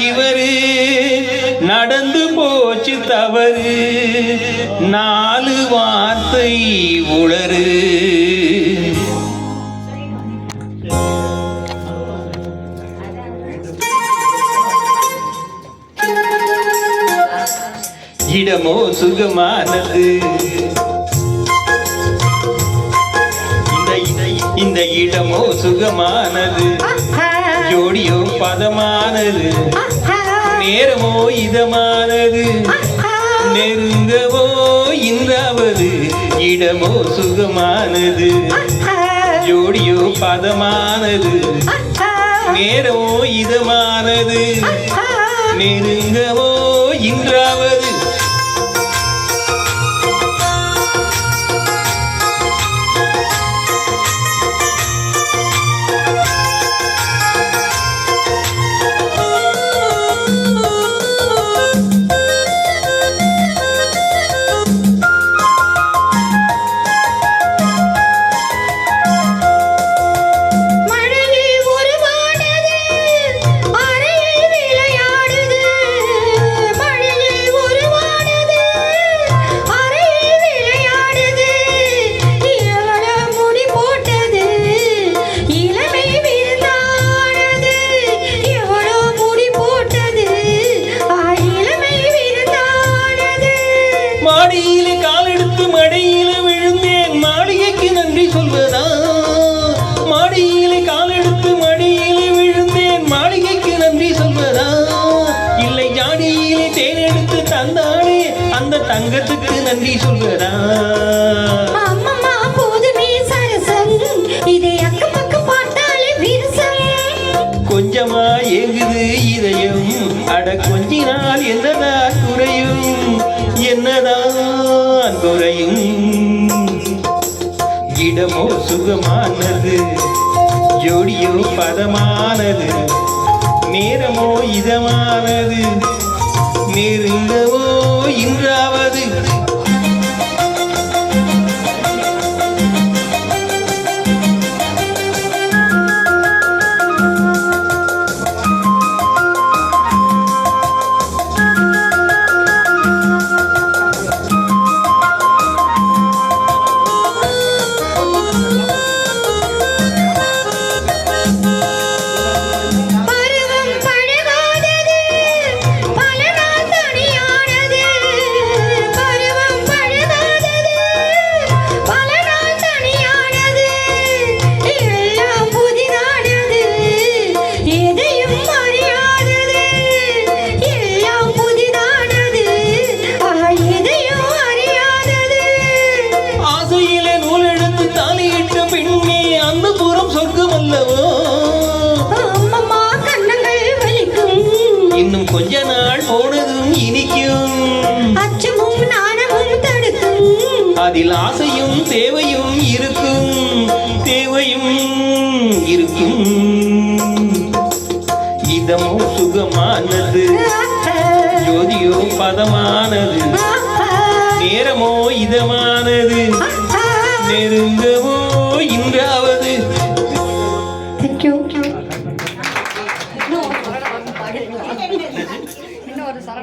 இவரு நடந்து போச்சு தவறு 4 வார்த்தை உளறு. இடமோ சுகமானது இந்த இடமோ சுகமானது ஜோடியோ பதமானது நேரமோ இதமானது நெருங்கவோ இன்றாவது இடமோ சுகமானது ஜோடியோ பதமானது நேரமோ இதமானது நெருங்கவோ இன்றாவது. மாடியிலே காலெடுத்து மடியில விழுந்தேன் மாளிகைக்கு நன்றி சொல்வதா. மாடியிலே காலெடுத்து மடியில விழுந்தேன் மாளிகைக்கு நன்றி சொல்வதா. இல்லை ஜாடியிலே தேனெடுத்து தந்தானே அந்த தங்கத்துக்கு நன்றி சொல்வதா. கொஞ்சமா ஏங்குது இதயம் அட கொஞ்சினால் என்னதான் குறையும் என்னதான் குறையும். இடமோ சுகமானது ஜோடியோ பதமானது நேரமோ இதமானது நெருங்கவோ இன்றாவது. இன்னும் கொஞ்ச நாள் போனதும் இனிக்கும் அச்சமும் நாணமும் தடுக்கும் அதில் ஆசையும் தேவையும் இருக்கும் தேவையும் இருக்கும். இதமோ சுகமானது ஜோதியோ பதமானது நேரமோ இதமானது நெருங்க